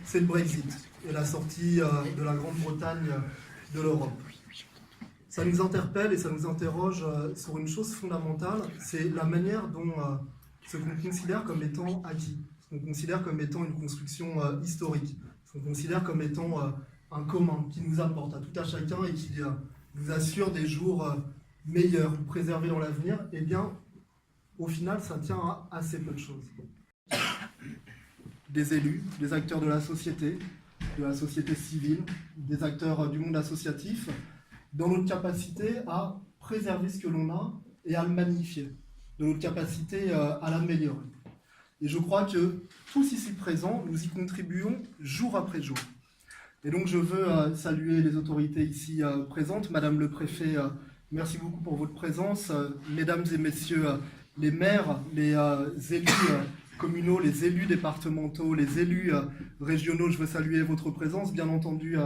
c'est le Brexit et la sortie de la Grande-Bretagne de l'Europe. Ça nous interpelle et ça nous interroge sur une chose fondamentale, c'est la manière dont ce qu'on considère comme étant acquis, ce qu'on considère comme étant une construction historique, ce qu'on considère comme étant un commun qui nous apporte à tout à chacun et qui nous assure des jours meilleurs ou préservés dans l'avenir, eh bien, au final, ça tient à assez peu de choses. Des élus, des acteurs de la société civile, des acteurs du monde associatif, dans notre capacité à préserver ce que l'on a et à le magnifier, de notre capacité à l'améliorer. Et je crois que tous ici présents, nous y contribuons jour après jour. Et donc je veux saluer les autorités ici présentes. Madame le préfet, merci beaucoup pour votre présence. Mesdames et messieurs les maires, les élus communaux, les élus départementaux, les élus régionaux, je veux saluer votre présence. Bien entendu,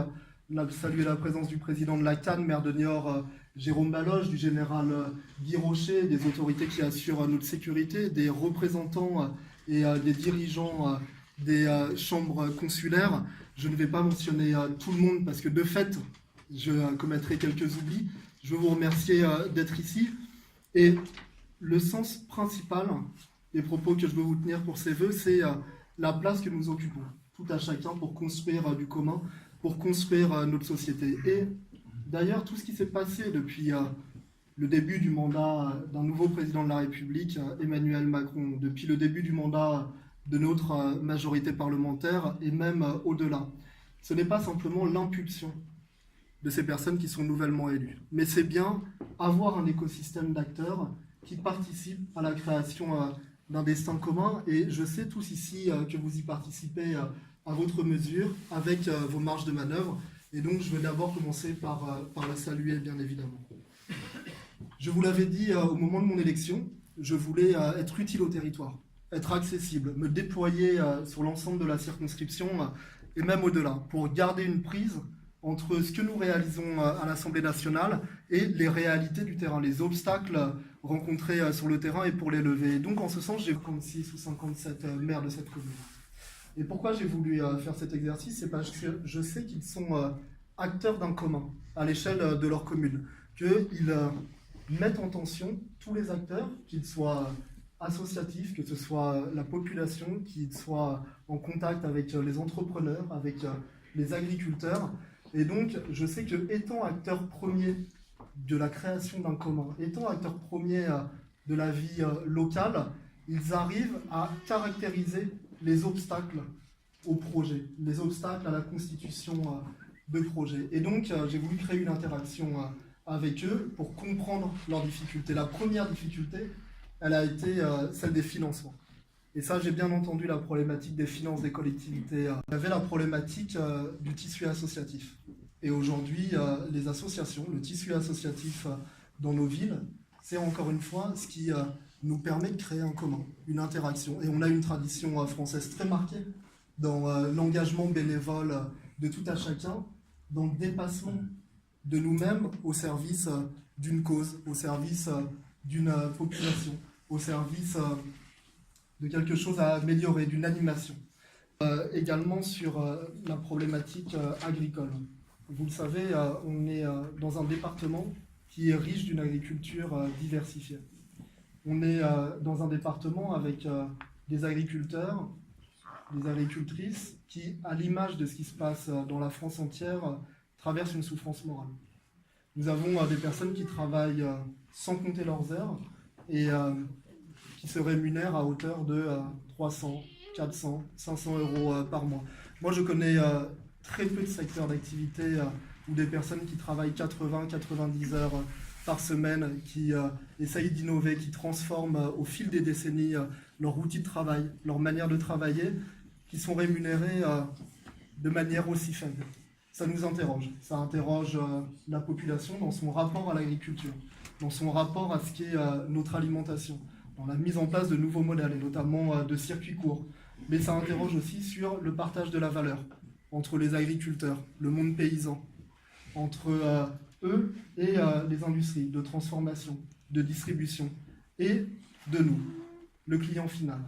saluer la présence du président de la Cannes, maire de Niort, Jérôme Baloche, du général Guy Rocher, des autorités qui assurent notre sécurité, des représentants et des dirigeants des chambres consulaires. Je ne vais pas mentionner tout le monde parce que de fait, je commettrai quelques oublis. Je veux vous remercier d'être ici. Et le sens principal des propos que je veux vous tenir pour ces vœux, c'est la place que nous occupons, tout à chacun, pour construire du commun, pour construire notre société. Et d'ailleurs, tout ce qui s'est passé depuis le début du mandat d'un nouveau président de la République, Emmanuel Macron, depuis le début du mandat de notre majorité parlementaire et même au-delà, ce n'est pas simplement l'impulsion de ces personnes qui sont nouvellement élues, mais c'est bien avoir un écosystème d'acteurs qui participent à la création d'un destin commun. Et je sais tous ici que vous y participez à votre mesure, avec vos marges de manœuvre. Et donc je vais d'abord commencer par la saluer, bien évidemment. Je vous l'avais dit au moment de mon élection, je voulais être utile au territoire, être accessible, me déployer sur l'ensemble de la circonscription et même au-delà, pour garder une prise entre ce que nous réalisons à l'Assemblée nationale et les réalités du terrain, les obstacles rencontrés sur le terrain et pour les lever. Et donc en ce sens, j'ai 56 ou 57 maires de cette commune. Et pourquoi j'ai voulu faire cet exercice? C'est parce que je sais qu'ils sont acteurs d'un commun à l'échelle de leur commune, qu'ils mettent en tension tous les acteurs, qu'ils soient associatifs, que ce soit la population, qu'ils soient en contact avec les entrepreneurs, avec les agriculteurs. Et donc, je sais que étant acteur premier de la création d'un commun, étant acteur premier de la vie locale, ils arrivent à caractériser les obstacles au projet, les obstacles à la constitution de projets. Et donc, j'ai voulu créer une interaction avec eux pour comprendre leurs difficultés. La première difficulté, elle a été celle des financements. Et ça, j'ai bien entendu la problématique des finances des collectivités. Il y avait la problématique du tissu associatif. Et aujourd'hui, les associations, le tissu associatif dans nos villes, c'est encore une fois ce qui nous permet de créer un commun, une interaction. Et on a une tradition française très marquée dans l'engagement bénévole de tout à chacun, dans le dépassement de nous-mêmes au service d'une cause, au service d'une population, au service de quelque chose à améliorer, d'une animation. Également sur la problématique agricole. Vous le savez, on est dans un département qui est riche d'une agriculture diversifiée. On est dans un département avec des agriculteurs, des agricultrices qui, à l'image de ce qui se passe dans la France entière, traversent une souffrance morale. Nous avons des personnes qui travaillent sans compter leurs heures et qui se rémunèrent à hauteur de 300, 400, 500 euros par mois. Moi, je connais très peu de secteurs d'activité où des personnes qui travaillent 80, 90 heures par semaine, qui essayent d'innover, qui transforment au fil des décennies leur outil de travail, leur manière de travailler, qui sont rémunérés de manière aussi faible. Ça nous interroge. Ça interroge la population dans son rapport à l'agriculture, dans son rapport à ce qu'est notre alimentation, dans la mise en place de nouveaux modèles, et notamment de circuits courts. Mais ça interroge aussi sur le partage de la valeur entre les agriculteurs, le monde paysan, entre eux et les industries de transformation, de distribution, et de nous, le client final.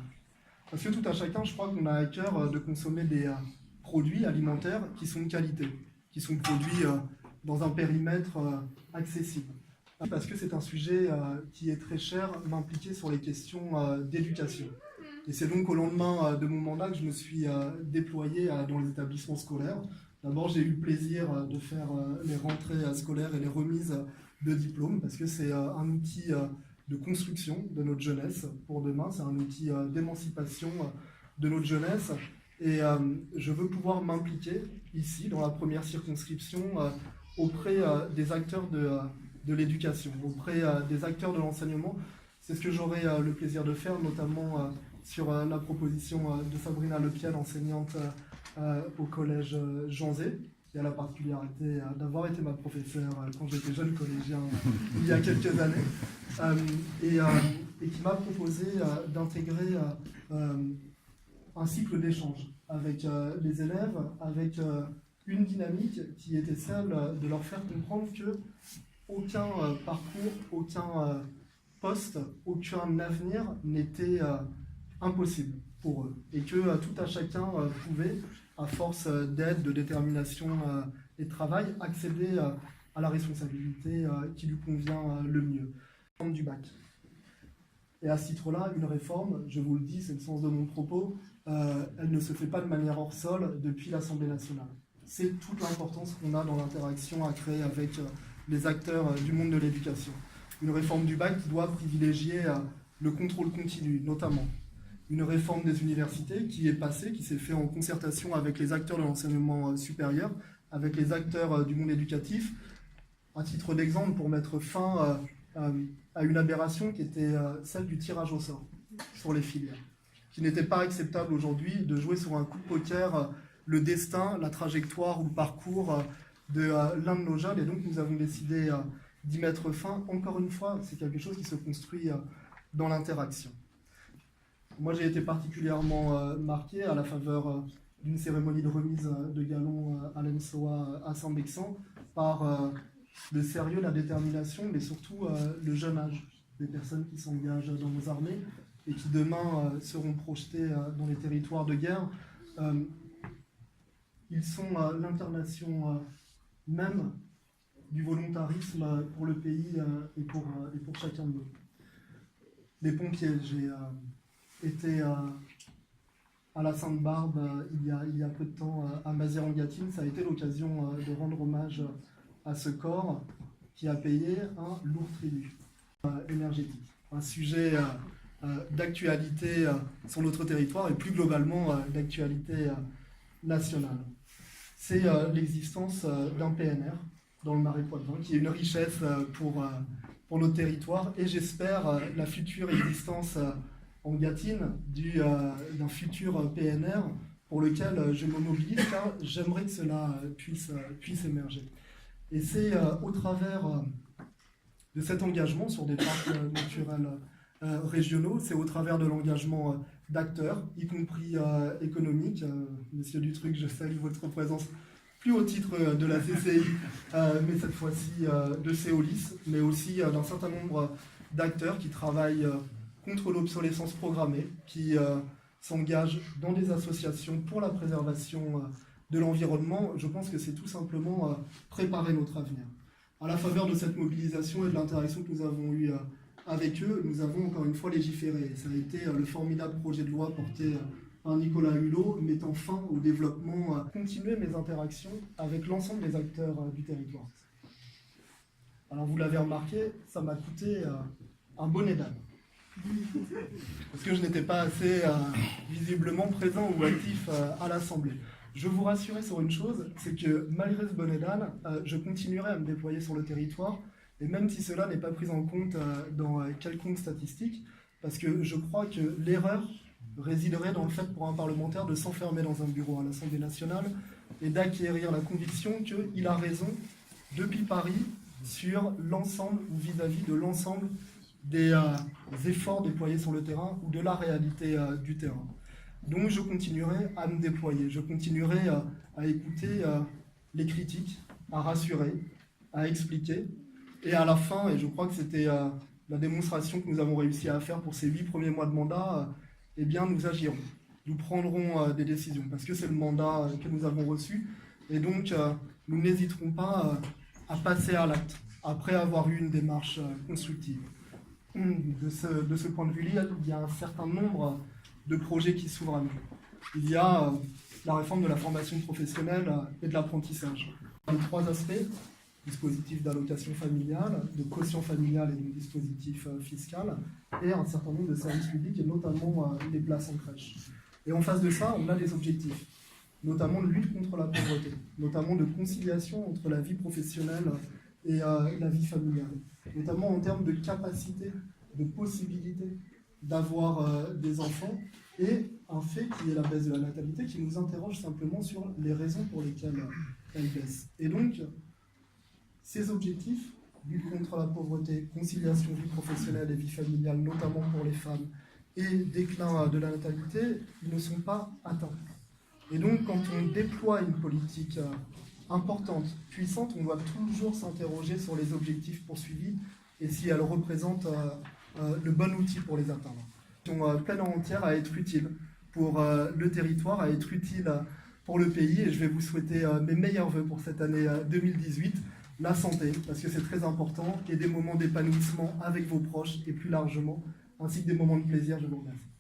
Parce que tout à chacun, je crois qu'on a à cœur de consommer des produits alimentaires qui sont de qualité, qui sont produits dans un périmètre accessible. Parce que c'est un sujet qui est très cher, m'impliquer sur les questions d'éducation. Et c'est donc au lendemain de mon mandat que je me suis déployé dans les établissements scolaires. D'abord, j'ai eu le plaisir de faire les rentrées scolaires et les remises de diplômes, parce que c'est un outil de construction de notre jeunesse pour demain, c'est un outil d'émancipation de notre jeunesse. Et je veux pouvoir m'impliquer ici, dans la première circonscription, auprès des acteurs de l'éducation, auprès des acteurs de l'enseignement. C'est ce que j'aurai le plaisir de faire, notamment sur la proposition de Sabrina Lepiel, enseignante au collège Jean Zé, qui a la particularité d'avoir été ma professeure quand j'étais jeune collégien il y a quelques années, et qui m'a proposé d'intégrer un cycle d'échange avec les élèves, avec une dynamique qui était celle de leur faire comprendre que aucun parcours, aucun poste, aucun avenir n'était impossible pour eux, et que tout à chacun pouvait, à force d'aide, de détermination et de travail, accéder à la responsabilité qui lui convient le mieux. Du bac. Et à ce titre-là, une réforme, je vous le dis, c'est le sens de mon propos, elle ne se fait pas de manière hors sol depuis l'Assemblée nationale. C'est toute l'importance qu'on a dans l'interaction à créer avec les acteurs du monde de l'éducation. Une réforme du bac qui doit privilégier le contrôle continu, notamment. Une réforme des universités qui est passée, qui s'est faite en concertation avec les acteurs de l'enseignement supérieur, avec les acteurs du monde éducatif. À titre d'exemple, pour mettre fin à une aberration qui était celle du tirage au sort sur les filières, qui n'était pas acceptable aujourd'hui de jouer sur un coup de poker le destin, la trajectoire ou le parcours de l'un de nos jeunes. Et donc nous avons décidé d'y mettre fin. Encore une fois, c'est quelque chose qui se construit dans l'interaction. Moi, j'ai été particulièrement marqué à la faveur d'une cérémonie de remise de galons à l'ENSOA à Saint-Bexan par le sérieux, la détermination, mais surtout le jeune âge des personnes qui s'engagent dans nos armées et qui demain seront projetées dans les territoires de guerre. Ils sont l'incarnation même du volontarisme pour le pays et pour chacun de nous. Les pompiers, j'ai été à la Sainte-Barbe il y a peu de temps à Mazères-en-Gâtine. Ça a été l'occasion de rendre hommage à ce corps qui a payé un lourd tribut énergétique. Un sujet d'actualité sur notre territoire et plus globalement d'actualité nationale. C'est l'existence d'un PNR dans le Marais Poitevin, qui est une richesse pour notre territoire, et j'espère la future existence en Gâtine d'un futur PNR pour lequel je me mobilise, car j'aimerais que cela puisse émerger. Et c'est au travers de cet engagement sur des parcs naturels régionaux, c'est au travers de l'engagement d'acteurs, y compris économiques. Monsieur Dutruc, je salue votre présence, plus au titre de la CCI, mais cette fois-ci de Céolis, mais aussi d'un certain nombre d'acteurs qui travaillent contre l'obsolescence programmée, qui s'engagent dans des associations pour la préservation de l'environnement. Je pense que c'est tout simplement préparer notre avenir. À la faveur de cette mobilisation et de l'interaction que nous avons eue avec eux, nous avons encore une fois légiféré. Ça a été le formidable projet de loi porté par Nicolas Hulot, mettant fin au développement, continuer mes interactions avec l'ensemble des acteurs du territoire. Alors vous l'avez remarqué, ça m'a coûté un bonnet d'âne. Parce que je n'étais pas assez visiblement présent ou actif à l'Assemblée. Je veux vous rassurer sur une chose, c'est que malgré ce bonnet d'âne, je continuerai à me déployer sur le territoire, et même si cela n'est pas pris en compte dans quelconque statistique, parce que je crois que l'erreur résiderait dans le fait pour un parlementaire de s'enfermer dans un bureau à l'Assemblée nationale et d'acquérir la conviction qu'il a raison depuis Paris sur l'ensemble ou vis-à-vis de l'ensemble des efforts déployés sur le terrain ou de la réalité du terrain. Donc je continuerai à me déployer, je continuerai à écouter les critiques, à rassurer, à expliquer. Et à la fin, et je crois que c'était la démonstration que nous avons réussi à faire pour ces 8 premiers mois de mandat, eh bien nous agirons. nous prendrons des décisions, parce que c'est le mandat que nous avons reçu, et donc nous n'hésiterons pas à passer à l'acte, après avoir eu une démarche constructive. De ce point de vue, il y a un certain nombre de projets qui s'ouvrent à nous. Il y a la réforme de la formation professionnelle et de l'apprentissage. Les 3 aspects, dispositif d'allocation familiale, de quotient familial et de dispositif fiscal, et un certain nombre de services publics, et notamment les places en crèche. Et en face de ça, on a des objectifs, notamment de lutte contre la pauvreté, notamment de conciliation entre la vie professionnelle et la vie familiale, notamment en termes de capacité, de possibilité d'avoir des enfants, et un fait qui est la baisse de la natalité, qui nous interroge simplement sur les raisons pour lesquelles elle baisse. Et donc, ces objectifs, lutte contre la pauvreté, conciliation vie professionnelle et vie familiale, notamment pour les femmes, et déclin de la natalité, ils ne sont pas atteints. Et donc, quand on déploie une politique importante, puissante, on doit toujours s'interroger sur les objectifs poursuivis et si elle représente le bon outil pour les atteindre. Ils sont pleine et entière à être utiles pour le territoire, à être utiles pour le pays, et je vais vous souhaiter mes meilleurs vœux pour cette année 2018, la santé, parce que c'est très important, et des moments d'épanouissement avec vos proches et plus largement, ainsi que des moments de plaisir. Je vous remercie.